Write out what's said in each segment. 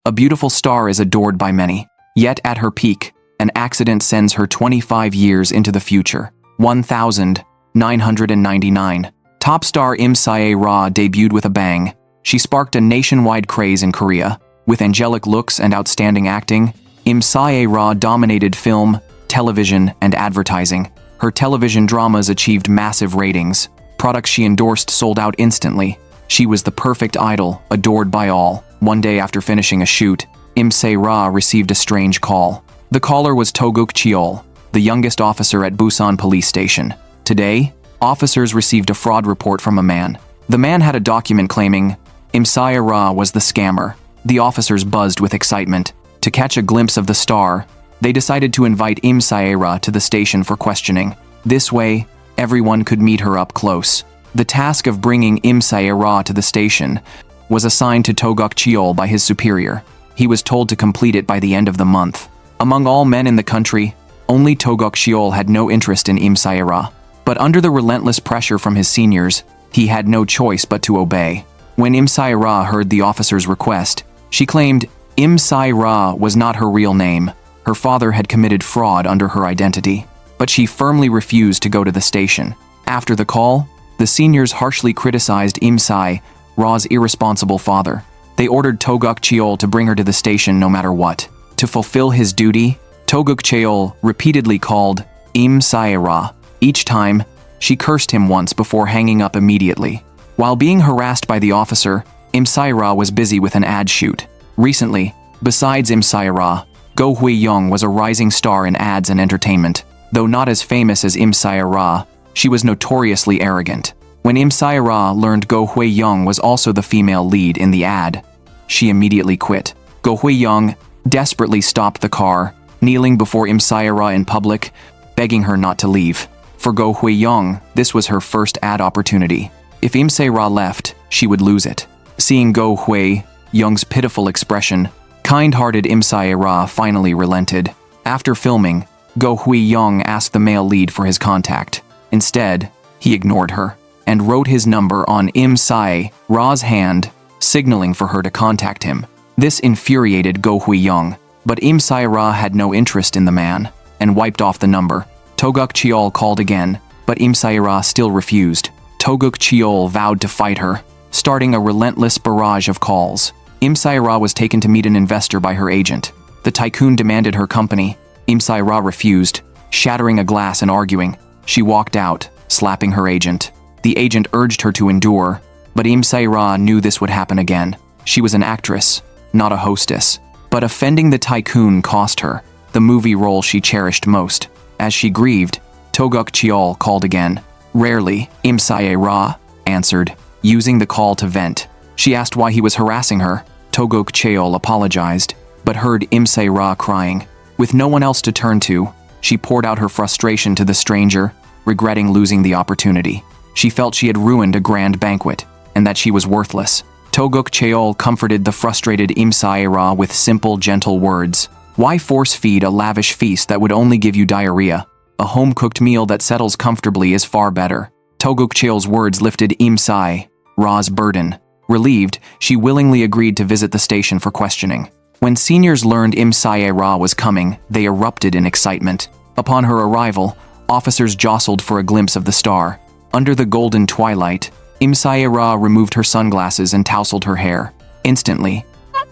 A beautiful star is adored by many. Yet at her peak, an accident sends her 25 years into the future. 1999. Top star Im Sae-ra debuted with a bang. She sparked a nationwide craze in Korea. With angelic looks and outstanding acting, Im Sae-ra dominated film, television, and advertising. Her television dramas achieved massive ratings. Products she endorsed sold out instantly. She was the perfect idol, adored by all. One day after finishing a shoot, Im Sae-ra received a strange call. The caller was Toguk Cheol, the youngest officer at Busan police station. Today, officers received a fraud report from a man. The man had a document claiming Im Sae-ra was the scammer. The officers buzzed with excitement. To catch a glimpse of the star, they decided to invite Im Sae-ra to the station for questioning. This way, everyone could meet her up close. The task of bringing Im Sae-ra to the station was assigned to Toguk Cheol by his superior. He was told to complete it by the end of the month. Among all men in the country, only Toguk Cheol had no interest in Im Sae-ra. But under the relentless pressure from his seniors, he had no choice but to obey. When Im Sae-ra heard the officer's request, she claimed Im Sae-ra was not her real name. Her father had committed fraud under her identity. But she firmly refused to go to the station. After the call, the seniors harshly criticized Im Sae-ra's irresponsible father. They ordered Toguk Cheol to bring her to the station no matter what. To fulfill his duty, Toguk Cheol repeatedly called Im Sae-ra. Each time, she cursed him once before hanging up immediately. While being harassed by the officer, Im Sae-ra was busy with an ad shoot. Recently, besides Im Sae-ra, Go Hui-young was a rising star in ads and entertainment. Though not as famous as Im Sae-ra, she was notoriously arrogant. When Im Sae-ra learned Go Hui-young was also the female lead in the ad, she immediately quit. Go Hui-young desperately stopped the car, kneeling before Im Sae-ra in public, begging her not to leave. For Go Hui-young, this was her first ad opportunity. If Im Sae-ra left, she would lose it. Seeing Go Hui-young's pitiful expression, kind-hearted Im Sae-ra finally relented. After filming, Go Hui-young asked the male lead for his contact. Instead, he ignored her and wrote his number on Im Sae-ra's hand, signaling for her to contact him. This infuriated Go Hui-young, but Im Sae-ra had no interest in the man and wiped off the number. Toguk Cheol called again, but Im Sae-ra still refused. Toguk Cheol vowed to fight her, starting a relentless barrage of calls. Im Sae-ra was taken to meet an investor by her agent. The tycoon demanded her company. Im Sae-ra refused, shattering a glass and arguing. She walked out, slapping her agent. The agent urged her to endure, but Im Sae-ra knew this would happen again. She was an actress, not a hostess. But offending the tycoon cost her the movie role she cherished most. As she grieved, Toguk Cheol called again. Rarely, Im Sae-ra answered, using the call to vent. She asked why he was harassing her. Toguk Cheol apologized, but heard Im Sae-ra crying. With no one else to turn to, she poured out her frustration to the stranger, regretting losing the opportunity. She felt she had ruined a grand banquet, and that she was worthless. Toguk Cheol comforted the frustrated Im Sae-ra with simple, gentle words. Why force-feed a lavish feast that would only give you diarrhea? A home-cooked meal that settles comfortably is far better. Toguk Cheol's words lifted Im Sae-ra's burden. Relieved, she willingly agreed to visit the station for questioning. When seniors learned Im Sae-ra was coming, they erupted in excitement. Upon her arrival, officers jostled for a glimpse of the star. Under the golden twilight, Im Sae-ra removed her sunglasses and tousled her hair. Instantly,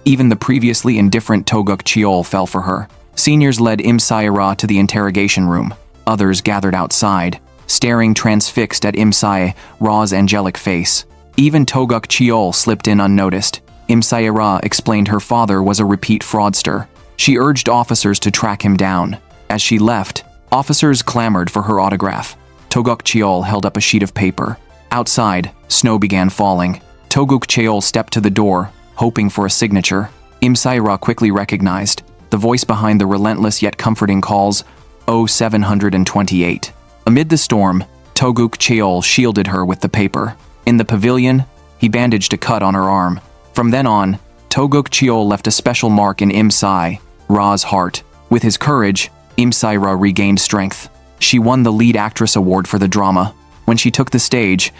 even the previously indifferent Toguk Cheol fell for her. Seniors led Im Sae-ra to the interrogation room. Others gathered outside, staring transfixed at Im Sae-ra's angelic face. Even Toguk Cheol slipped in unnoticed. Im Sae-ra explained her father was a repeat fraudster. She urged officers to track him down. As she left, officers clamored for her autograph. Toguk Cheol held up a sheet of paper. Outside, snow began falling. Toguk Cheol stepped to the door, hoping for a signature. Im Sae-ra quickly recognized the voice behind the relentless yet comforting calls, 0728. Amid the storm, Toguk Cheol shielded her with the paper. In the pavilion, he bandaged a cut on her arm. From then on, Toguk Cheol left a special mark in Im Sae-ra's heart. With his courage, Im Sae-ra regained strength. She won the lead actress award for the drama. When she took the stage,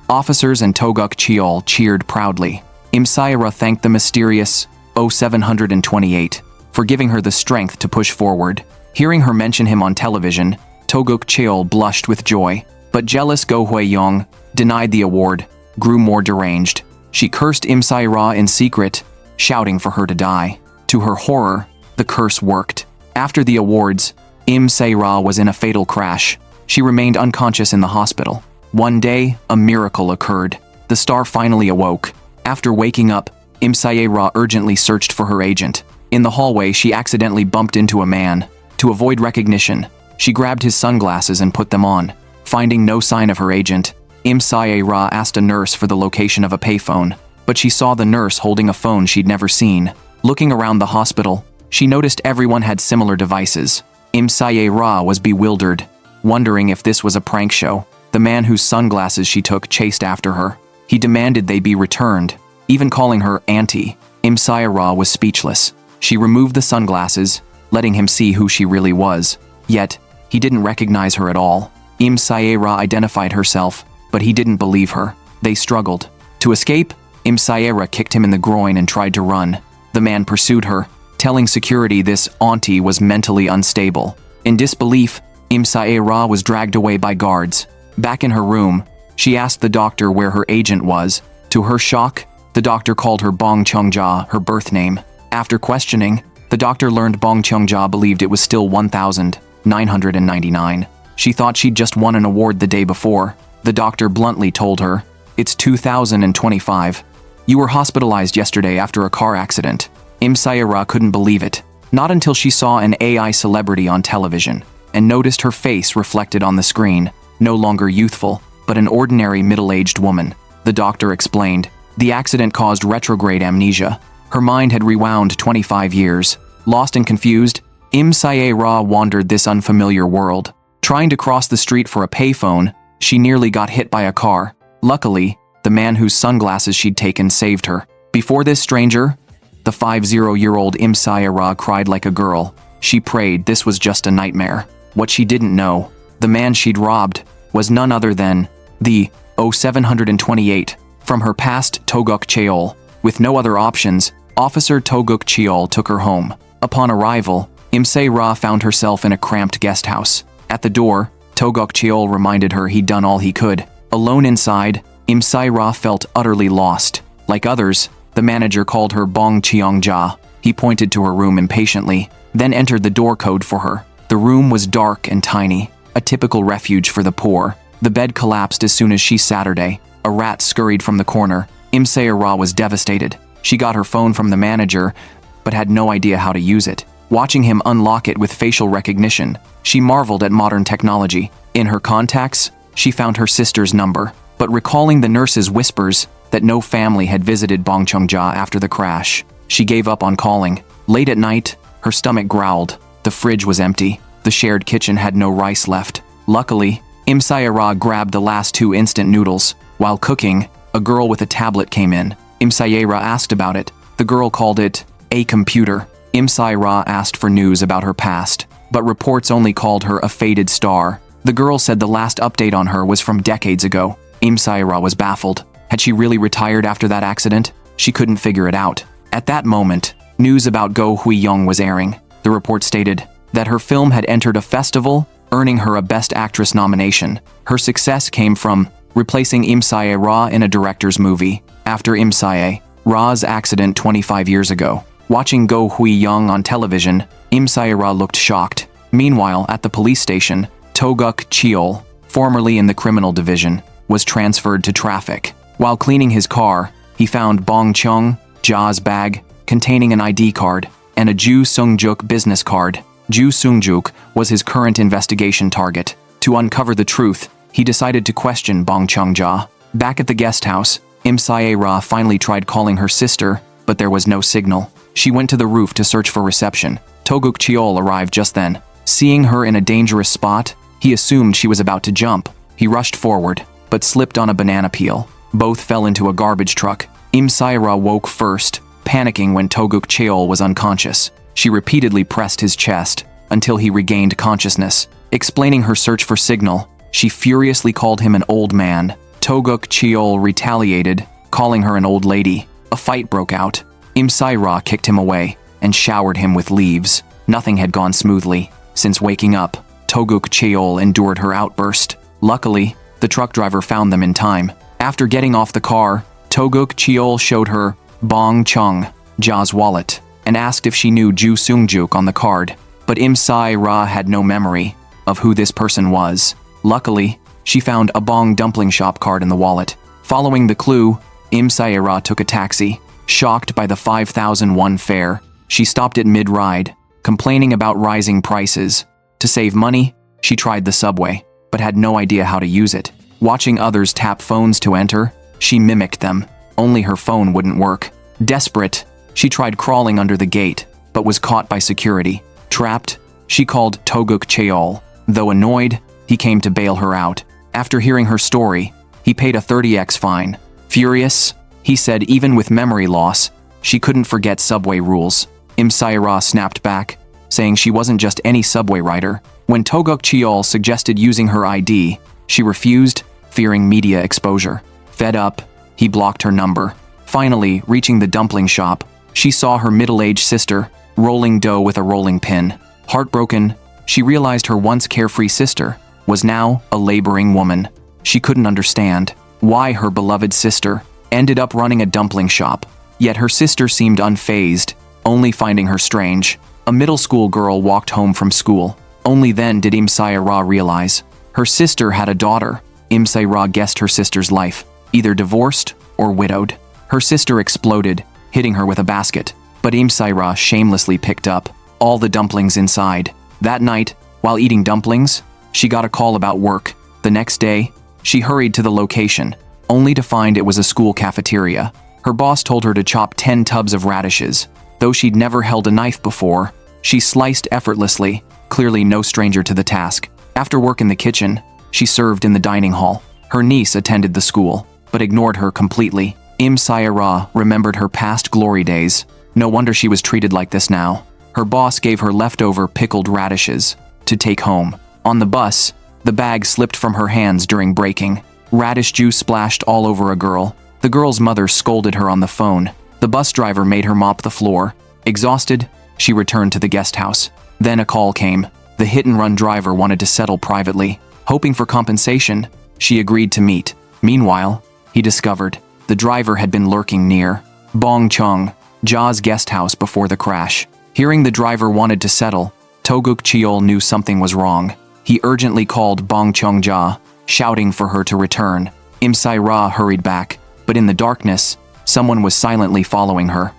officers and Toguk Cheol cheered proudly. Im Sae-ra thanked the mysterious, 0728, for giving her the strength to push forward. Hearing her mention him on television, Toguk Cheol blushed with joy, but jealous Go Hui-young denied the award, grew more deranged. She cursed Im Sae-ra in secret, shouting for her to die. To her horror, the curse worked. After the awards, Im Sae-ra was in a fatal crash. She remained unconscious in the hospital. One day, a miracle occurred. The star finally awoke. After waking up, Im Sae-ra urgently searched for her agent. In the hallway, she accidentally bumped into a man. To avoid recognition, she grabbed his sunglasses and put them on. Finding no sign of her agent, Im Sae-ra asked a nurse for the location of a payphone, but she saw the nurse holding a phone she'd never seen. Looking around the hospital, she noticed everyone had similar devices. Im Sae-ra was bewildered, wondering if this was a prank show. The man whose sunglasses she took chased after her. He demanded they be returned, even calling her auntie. Im Sae-ra was speechless. She removed the sunglasses, letting him see who she really was. Yet, he didn't recognize her at all. Im Sae-ra identified herself, but he didn't believe her. They struggled. To escape, Im Sae-ra kicked him in the groin and tried to run. The man pursued her, telling security this auntie was mentally unstable. In disbelief, Im Sae-ra was dragged away by guards. Back in her room, she asked the doctor where her agent was. To her shock, the doctor called her Bong Chung-ja, her birth name. After questioning, the doctor learned Bong Chung-ja believed it was still 1,999. She thought she'd just won an award the day before. The doctor bluntly told her, "It's 2025. You were hospitalized yesterday after a car accident." Im Sae-ra couldn't believe it, not until she saw an AI celebrity on television, and noticed her face reflected on the screen, no longer youthful, but an ordinary middle-aged woman. The doctor explained, the accident caused retrograde amnesia. Her mind had rewound 25 years. Lost and confused, Im Sae-ra wandered this unfamiliar world. Trying to cross the street for a payphone, she nearly got hit by a car. Luckily, the man whose sunglasses she'd taken saved her. Before this stranger, the 50-year-old Im Sae-ra cried like a girl. She prayed this was just a nightmare. What she didn't know, the man she'd robbed, was none other than the 0728 from her past Toguk Cheol. With no other options, Officer Toguk Cheol took her home. Upon arrival, Im Sae-ra found herself in a cramped guest house. At the door, Toguk Cheol reminded her he'd done all he could. Alone inside, Im Sae-ra felt utterly lost. Like others, the manager called her Bong Cheong-ja. He pointed to her room impatiently, then entered the door code for her. The room was dark and tiny, a typical refuge for the poor. The bed collapsed as soon as she Saturday. A rat scurried from the corner. Im Sae-ra was devastated. She got her phone from the manager, but had no idea how to use it. Watching him unlock it with facial recognition, she marveled at modern technology. In her contacts, she found her sister's number, but recalling the nurse's whispers that no family had visited Bong Chung-ja after the crash, she gave up on calling. Late at night, her stomach growled. The fridge was empty. The shared kitchen had no rice left. Luckily, Im Sae-ra grabbed the last 2 instant noodles. While cooking, a girl with a tablet came in. Im Sae-ra asked about it. The girl called it a computer. Im Sae-ra asked for news about her past, but reports only called her a faded star. The girl said the last update on her was from decades ago. Im Sae-ra was baffled. Had she really retired after that accident? She couldn't figure it out. At that moment, news about Go Hui-young was airing. The report stated that her film had entered a festival, earning her a Best Actress nomination. Her success came from replacing Im Sae-ra in a director's movie. After Im Sae-ra's accident 25 years ago, watching Go Hui-young on television, Im Sae-ra looked shocked. Meanwhile, at the police station, Toguk Cheol, formerly in the criminal division, was transferred to traffic. While cleaning his car, he found Bong Chung-ja's bag containing an ID card and a Ju Sung-juk business card. Ju Sung-juk was his current investigation target. To uncover the truth, he decided to question Bong Chung-ja. Back at the guest house, Im Sae-ra finally tried calling her sister, but there was no signal. She went to the roof to search for reception. Toguk Cheol arrived just then. Seeing her in a dangerous spot, he assumed she was about to jump. He rushed forward, but slipped on a banana peel. Both fell into a garbage truck. Im Sae-ra woke first, panicking when Toguk Cheol was unconscious. She repeatedly pressed his chest until he regained consciousness. Explaining her search for signal, she furiously called him an old man. Toguk Cheol retaliated, calling her an old lady. A fight broke out. Im Sae-ra kicked him away and showered him with leaves. Nothing had gone smoothly. Since waking up, Toguk Cheol endured her outburst. Luckily, the truck driver found them in time. After getting off the car, Toguk Cheol showed her Bong Chung Ja's wallet and asked if she knew Ju Sungjuk on the card. But Im Sae-ra had no memory of who this person was. Luckily, she found a Bong dumpling shop card in the wallet. Following the clue, Im Sae-ra took a taxi. Shocked by the 5,001 fare, she stopped it mid-ride, complaining about rising prices. To save money, she tried the subway, but had no idea how to use it. Watching others tap phones to enter, she mimicked them. Only her phone wouldn't work. Desperate, she tried crawling under the gate, but was caught by security. Trapped, she called Toguk Cheol. Though annoyed, he came to bail her out. After hearing her story, he paid a 30x fine. Furious, he said even with memory loss, she couldn't forget subway rules. Im Sae-ra snapped back, saying she wasn't just any subway rider. When Toguk Cheol suggested using her ID, she refused, fearing media exposure. Fed up, he blocked her number. Finally, reaching the dumpling shop, she saw her middle-aged sister rolling dough with a rolling pin. Heartbroken, she realized her once carefree sister was now a laboring woman. She couldn't understand why her beloved sister ended up running a dumpling shop. Yet her sister seemed unfazed, only finding her strange. A middle school girl walked home from school. Only then did Im Sae-ra realize her sister had a daughter. Im Sae-ra guessed her sister's life, either divorced or widowed. Her sister exploded, hitting her with a basket, but Im Sae-ra shamelessly picked up all the dumplings inside. That night, while eating dumplings, she got a call about work. The next day, she hurried to the location, only to find it was a school cafeteria. Her boss told her to chop 10 tubs of radishes. Though she'd never held a knife before, she sliced effortlessly, clearly no stranger to the task. After work in the kitchen, she served in the dining hall. Her niece attended the school, but ignored her completely. Im Sae-ra remembered her past glory days. No wonder she was treated like this now. Her boss gave her leftover pickled radishes to take home. On the bus, the bag slipped from her hands during braking. Radish juice splashed all over a girl. The girl's mother scolded her on the phone. The bus driver made her mop the floor. Exhausted, she returned to the guest house. Then a call came. The hit-and-run driver wanted to settle privately. Hoping for compensation, she agreed to meet. Meanwhile, he discovered the driver had been lurking near Bong Chung Ja's guest house before the crash. Hearing the driver wanted to settle, Toguk Cheol knew something was wrong. He urgently called Bong Chung Ja, shouting for her to return. Im Sae-ra hurried back, but in the darkness, someone was silently following her.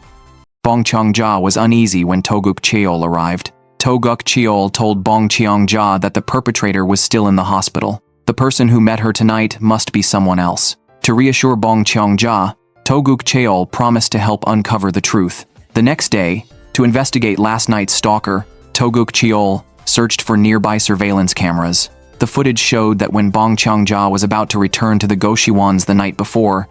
Bong Chung Ja was uneasy when Toguk Cheol arrived. Toguk Cheol told Bong Chung Ja that the perpetrator was still in the hospital. The person who met her tonight must be someone else. To reassure Bong Chung Ja, Toguk Cheol promised to help uncover the truth. The next day, to investigate last night's stalker, Toguk Cheol searched for nearby surveillance cameras. The footage showed that when Bong Chung Ja was about to return to the Goshiwons the night before,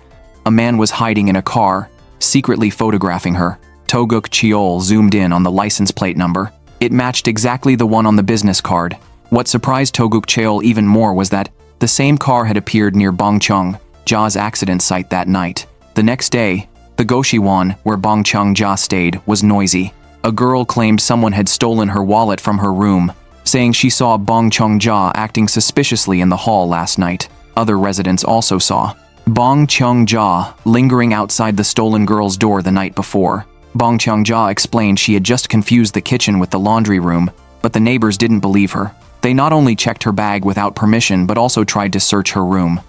a man was hiding in a car, secretly photographing her. Toguk Cheol zoomed in on the license plate number. It matched exactly the one on the business card. What surprised Toguk Cheol even more was that the same car had appeared near Bong Chung Ja's accident site that night. The next day, the Goshiwon, where Bong Chung Ja stayed, was noisy. A girl claimed someone had stolen her wallet from her room, saying she saw Bong Chung Ja acting suspiciously in the hall last night. Other residents also saw Bong Chung Ja lingering outside the stolen girl's door the night before. Bong Chung Ja explained she had just confused the kitchen with the laundry room, but the neighbors didn't believe her. They not only checked her bag without permission but also tried to search her room.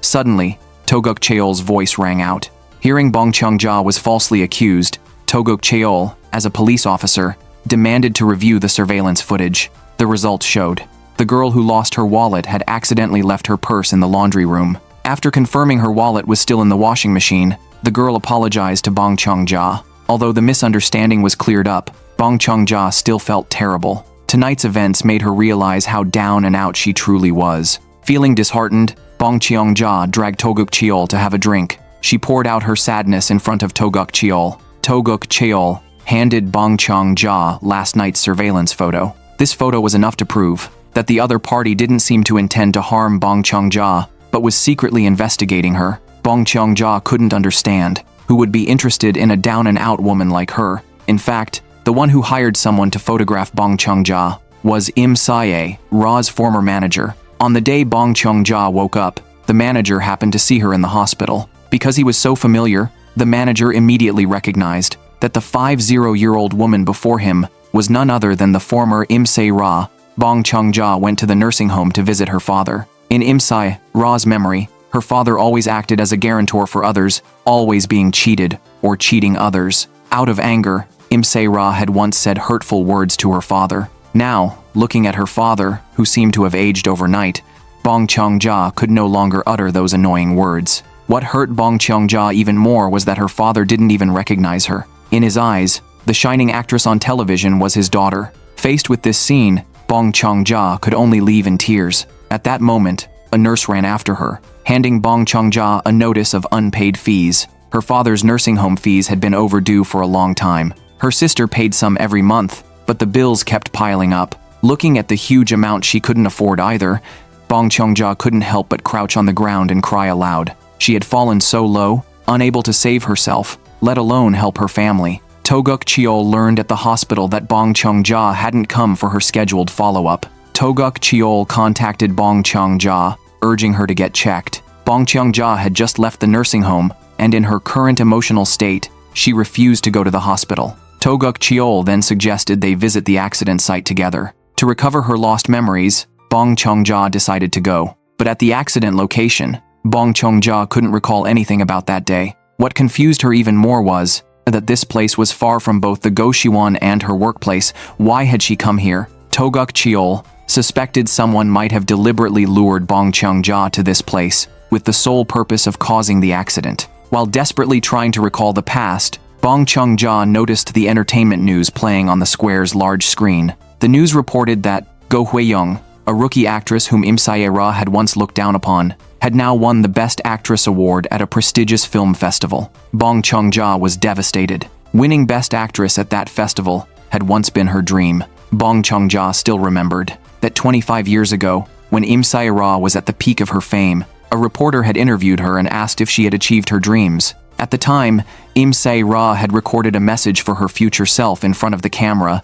Suddenly, Toguk Cheol's voice rang out. Hearing Bong Chung Ja was falsely accused, Toguk Cheol, as a police officer, demanded to review the surveillance footage. The results showed the girl who lost her wallet had accidentally left her purse in the laundry room. After confirming her wallet was still in the washing machine, the girl apologized to Bong Chung Ja. Although the misunderstanding was cleared up, Bong Chung Ja still felt terrible. Tonight's events made her realize how down and out she truly was. Feeling disheartened, Bong Chung Ja dragged Toguk Cheol to have a drink. She poured out her sadness in front of Toguk Cheol. Toguk Cheol handed Bong Chung Ja last night's surveillance photo. This photo was enough to prove that the other party didn't seem to intend to harm Bong Chung Ja, but was secretly investigating her. Bong Chung Ja couldn't understand who would be interested in a down-and-out woman like her. In fact, the one who hired someone to photograph Bong Chung-ja was Im Sae-ra's former manager. On the day Bong Chung-ja woke up, the manager happened to see her in the hospital. Because he was so familiar, the manager immediately recognized that the 50-year-old woman before him was none other than the former Im Sae-ra. Bong Chung-ja went to the nursing home to visit her father. In Im Sae-ra's memory, her father always acted as a guarantor for others, always being cheated or cheating others. Out of anger, Im Sae-ra had once said hurtful words to her father. Now, looking at her father, who seemed to have aged overnight, Bong Chung-ja could no longer utter those annoying words. What hurt Bong Chung-ja even more was that her father didn't even recognize her. In his eyes, the shining actress on television was his daughter. Faced with this scene, Bong Chung-ja could only leave in tears. At that moment, a nurse ran after her, handing Bong Chung-ja a notice of unpaid fees. Her father's nursing home fees had been overdue for a long time. Her sister paid some every month, but the bills kept piling up. Looking at the huge amount she couldn't afford either, Bong Chung-ja couldn't help but crouch on the ground and cry aloud. She had fallen so low, unable to save herself, let alone help her family. Toguk Cheol learned at the hospital that Bong Chung-ja hadn't come for her scheduled follow-up. Toguk Cheol contacted Bong Chung-ja, urging her to get checked. Bong Chung-ja had just left the nursing home, and in her current emotional state, she refused to go to the hospital. Toguk Cheol then suggested they visit the accident site together. To recover her lost memories, Bong Chung-ja decided to go. But at the accident location, Bong Chung-ja couldn't recall anything about that day. What confused her even more was that this place was far from both the Goshiwon and her workplace. Why had she come here? Toguk Cheol suspected someone might have deliberately lured Bong Chung-ja to this place, with the sole purpose of causing the accident. While desperately trying to recall the past, Bong Chung-ja noticed the entertainment news playing on the square's large screen. The news reported that Go Hwae-young, a rookie actress whom Im Sae-ra had once looked down upon, had now won the Best Actress award at a prestigious film festival. Bong Chung-ja was devastated. Winning Best Actress at that festival had once been her dream. Bong Chung-ja still remembered that 25 years ago, when Im Sae-ra was at the peak of her fame, a reporter had interviewed her and asked if she had achieved her dreams. At the time, Im Sae-ra had recorded a message for her future self in front of the camera,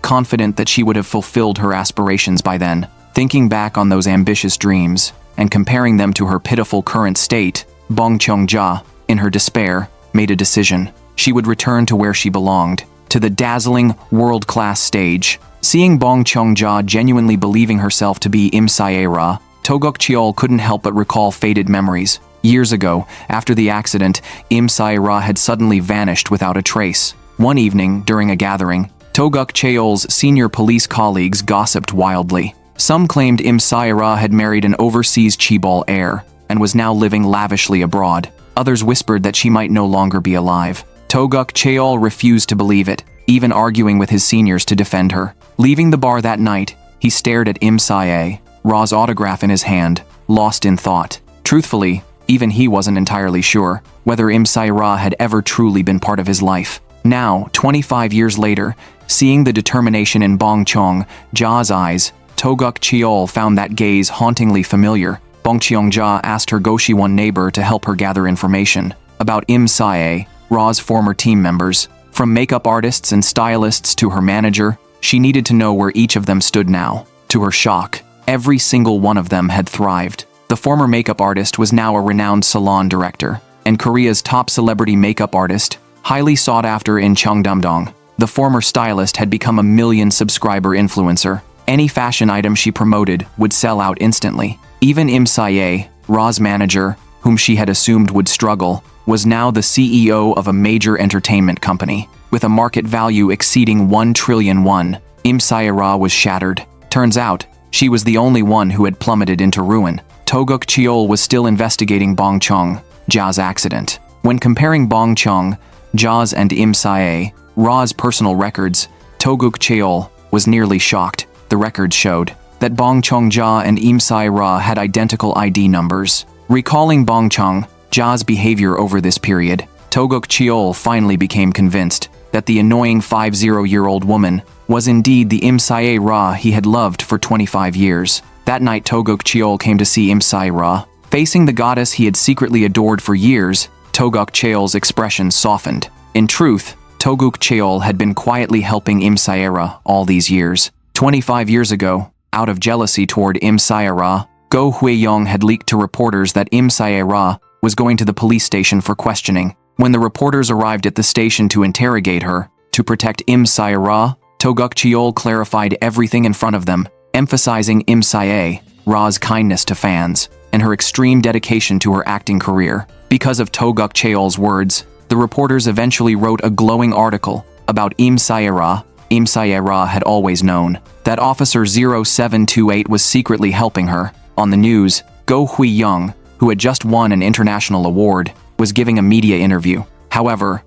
confident that she would have fulfilled her aspirations by then. Thinking back on those ambitious dreams, and comparing them to her pitiful current state, Bong Chung-ja, in her despair, made a decision. She would return to where she belonged, to the dazzling, world-class stage. Seeing Bong Chung-ja genuinely believing herself to be Im Sae-ra, Toguk Cheol couldn't help but recall faded memories. Years ago, after the accident, Im Sae-ra had suddenly vanished without a trace. One evening, during a gathering, Toguk Cheol's senior police colleagues gossiped wildly. Some claimed Im Sae-ra had married an overseas chaebol heir and was now living lavishly abroad. Others whispered that she might no longer be alive. Toguk Cheol refused to believe it, even arguing with his seniors to defend her. Leaving the bar that night, he stared at Im Sae-ra's autograph in his hand, lost in thought. Truthfully, even he wasn't entirely sure whether Im Sae-ra had ever truly been part of his life. Now, 25 years later, seeing the determination in Bong Chung-ja's eyes, Toguk Cheol found that gaze hauntingly familiar. Bong Chung-ja asked her Goshiwon neighbor to help her gather information about Im Sae-ra's former team members. From makeup artists and stylists to her manager, she needed to know where each of them stood now. To her shock, every single one of them had thrived. The former makeup artist was now a renowned salon director, and Korea's top celebrity makeup artist, highly sought after in Cheongdam-dong. The former stylist had become a million-subscriber influencer. Any fashion item she promoted would sell out instantly. Even Im Sae-ra's manager, whom she had assumed would struggle, was now the CEO of a major entertainment company. With a market value exceeding 1 trillion won, Im Sae-ra was shattered. Turns out, she was the only one who had plummeted into ruin. Toguk Cheol was still investigating Bong Chung-ja's accident. When comparing Bong Chung-ja's and Im Sae-ra's personal records, Toguk Cheol was nearly shocked. The records showed that Bong Chung-ja and Im Sae-ra had identical ID numbers. Recalling Bong Chung-ja's behavior over this period, Toguk Cheol finally became convinced that the annoying 50-year-old woman was indeed the Im Sae-ra he had loved for 25 years. That night Toguk Cheol came to see Im Sae-ra. Facing the goddess he had secretly adored for years, Toguk Cheol's expression softened. In truth, Toguk Cheol had been quietly helping Im Sae-ra all these years. 25 years ago, out of jealousy toward Im Sae-ra, Go Hui-young had leaked to reporters that Im Sae-ra was going to the police station for questioning. When the reporters arrived at the station to interrogate her, to protect Im Sae-ra, Toguk Cheol clarified everything in front of them, emphasizing Im Sae-ra's kindness to fans and her extreme dedication to her acting career. Because of Toguk Cheol's words, the reporters eventually wrote a glowing article about Im Sae-ra. Im Sae-ra had always known that Officer 0728 was secretly helping her. On the news, Go Hui-young, who had just won an international award, was giving a media interview. However,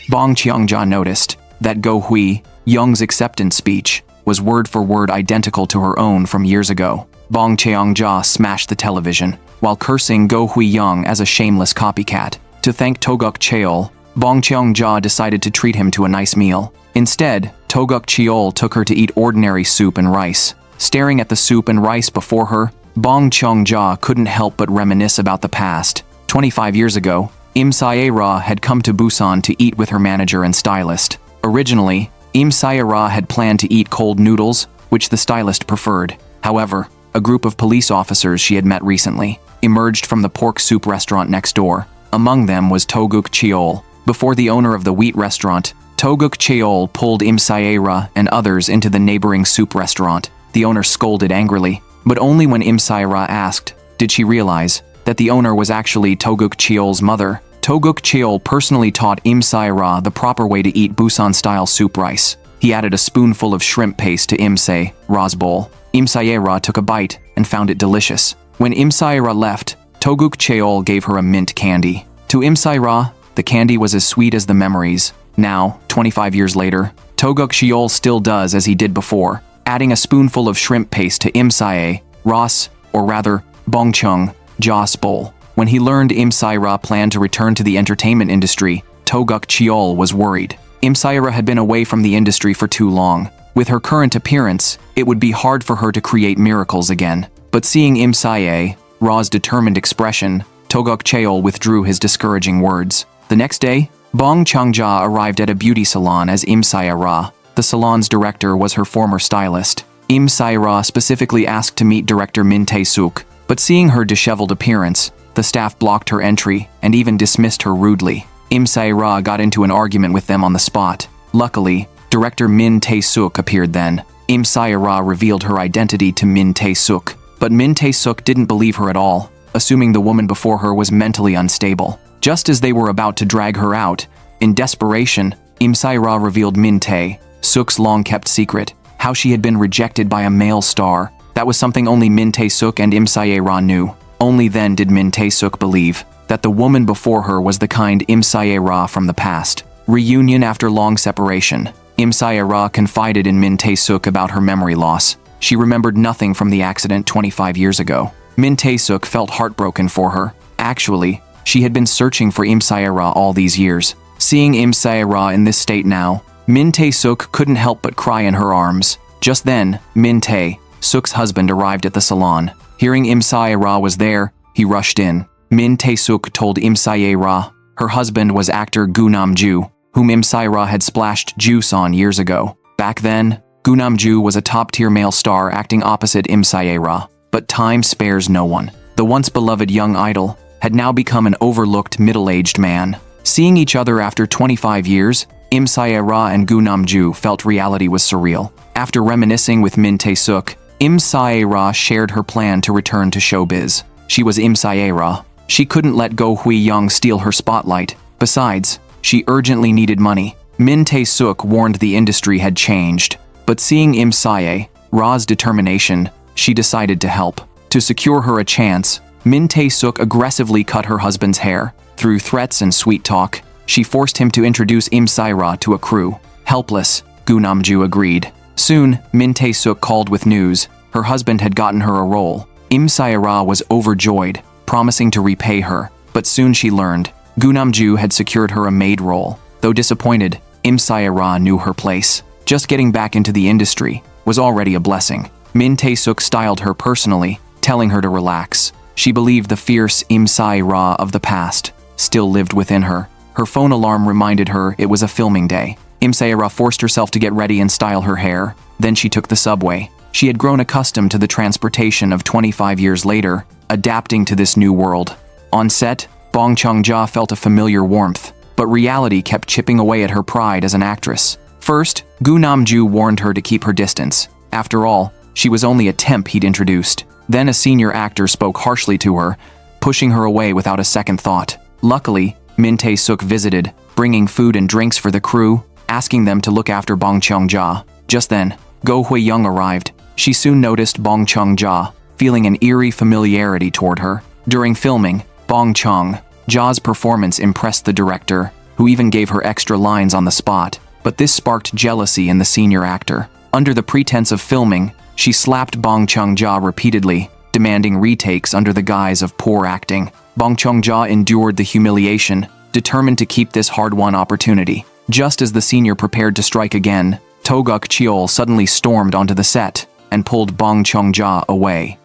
Bong Cheong-ja noticed that Go Hui-young's acceptance speech was word for word identical to her own from years ago. Bong Cheong-ja smashed the television while cursing Go Hui-young as a shameless copycat. To thank Toguk Cheol, Bong Cheong-ja decided to treat him to a nice meal. Instead, Toguk Cheol took her to eat ordinary soup and rice. Staring at the soup and rice before her, Bong Cheong-ja couldn't help but reminisce about the past. 25 years ago, Im Sae-ra had come to Busan to eat with her manager and stylist. Originally, Im Sae-ra had planned to eat cold noodles, which the stylist preferred. However, a group of police officers she had met recently emerged from the pork soup restaurant next door. Among them was Toguk Cheol. Before the owner of the wheat restaurant, Toguk Cheol pulled Im Sae-ra and others into the neighboring soup restaurant. The owner scolded angrily, but only when Im Sae-ra asked, did she realize that the owner was actually Toguk Cheol's mother. Toguk Cheol personally taught Im Sae-ra the proper way to eat Busan-style soup rice. He added a spoonful of shrimp paste to Im Sae-ra's bowl. Im Sae-ra took a bite and found it delicious. When Im Sae-ra left, Toguk Cheol gave her a mint candy. To Im Sae-ra, the candy was as sweet as the memories. Now, 25 years later, Toguk Cheol still does as he did before, adding a spoonful of shrimp paste to Im Sae-ra's, or rather, Bong Cheong-ja's bowl. When he learned Im Sae-ra planned to return to the entertainment industry, Toguk Cheol was worried. Im Sae-ra had been away from the industry for too long. With her current appearance, it would be hard for her to create miracles again. But seeing Im Sae-ra's determined expression, Toguk Cheol withdrew his discouraging words. The next day, Bong Cheong-ja arrived at a beauty salon as Im Sae-ra. The salon's director was her former stylist. Im Sae-ra specifically asked to meet director Min Tae-suk, but seeing her disheveled appearance, the staff blocked her entry and even dismissed her rudely. Im Sae-ra got into an argument with them on the spot. Luckily, director Min Tae-suk appeared then. Im Sae-ra revealed her identity to Min Tae-suk, but Min Tae-suk didn't believe her at all, assuming the woman before her was mentally unstable. Just as they were about to drag her out, in desperation, Im Sae-ra revealed Min Tae-suk's long-kept secret, how she had been rejected by a male star. That was something only Min Tae-suk and Im Sae-ra knew. Only then did Min Tae-suk believe that the woman before her was the kind Im Sae-ra from the past. Reunion after long separation. Im Sae-ra confided in Min Tae-suk about her memory loss. She remembered nothing from the accident 25 years ago. Min Tae-suk felt heartbroken for her. Actually, she had been searching for Im Sae-ra all these years. Seeing Im Sae-ra in this state now, Min Tae-suk couldn't help but cry in her arms. Just then, Min Tae-suk's husband arrived at the salon. Hearing Im Sae-ra was there, he rushed in. Min Tae-suk told Im Sae-ra her husband was actor Gu Nam-ju, whom Im Sae-ra had splashed juice on years ago. Back then, Gu Nam-ju was a top-tier male star acting opposite Im Sae-ra. But time spares no one. The once beloved young idol had now become an overlooked middle-aged man. Seeing each other after 25 years, Im Sae-ra and Gu Nam-ju felt reality was surreal. After reminiscing with Min Tae-suk, Im Sae-ra shared her plan to return to showbiz. She was Im Sae-ra. She couldn't let Go Hui-young steal her spotlight. Besides, she urgently needed money. Min Tae-suk warned the industry had changed. But seeing Im Sae-ra's determination, she decided to help. To secure her a chance, Min Tae-suk aggressively cut her husband's hair. Through threats and sweet talk, she forced him to introduce Im Sae-ra to a crew. Helpless, Gu Nam-ju agreed. Soon, Min Tae-suk called with news. Her husband had gotten her a role. Im Sae-ra was overjoyed, promising to repay her. But soon she learned, Gu Nam-ju had secured her a maid role. Though disappointed, Im Sae-ra knew her place. Just getting back into the industry was already a blessing. Min Tae-suk styled her personally, telling her to relax. She believed the fierce Im Sae-ra of the past. still lived within her. Her phone alarm reminded her it was a filming day. Im Sae-ra forced herself to get ready and style her hair. Then she took the subway. She had grown accustomed to the transportation of 25 years later, adapting to this new world. On set, Bong Chung-ja felt a familiar warmth, but reality kept chipping away at her pride as an actress. First, Gu Nam-ju warned her to keep her distance. After all, she was only a temp he'd introduced. Then a senior actor spoke harshly to her, pushing her away without a second thought. Luckily, Min Tae-suk visited, bringing food and drinks for the crew, asking them to look after Bong Chung-ja. Just then, Go Hui-young arrived. She soon noticed Bong Chung-ja, feeling an eerie familiarity toward her. During filming, Bong Chung-ja's performance impressed the director, who even gave her extra lines on the spot. But this sparked jealousy in the senior actor. Under the pretense of filming, she slapped Bong Chung-ja repeatedly, demanding retakes under the guise of poor acting. Bong Chung-ja endured the humiliation, determined to keep this hard-won opportunity. Just as the senior prepared to strike again, Toguk Cheol suddenly stormed onto the set and pulled Bong Chung-ja away.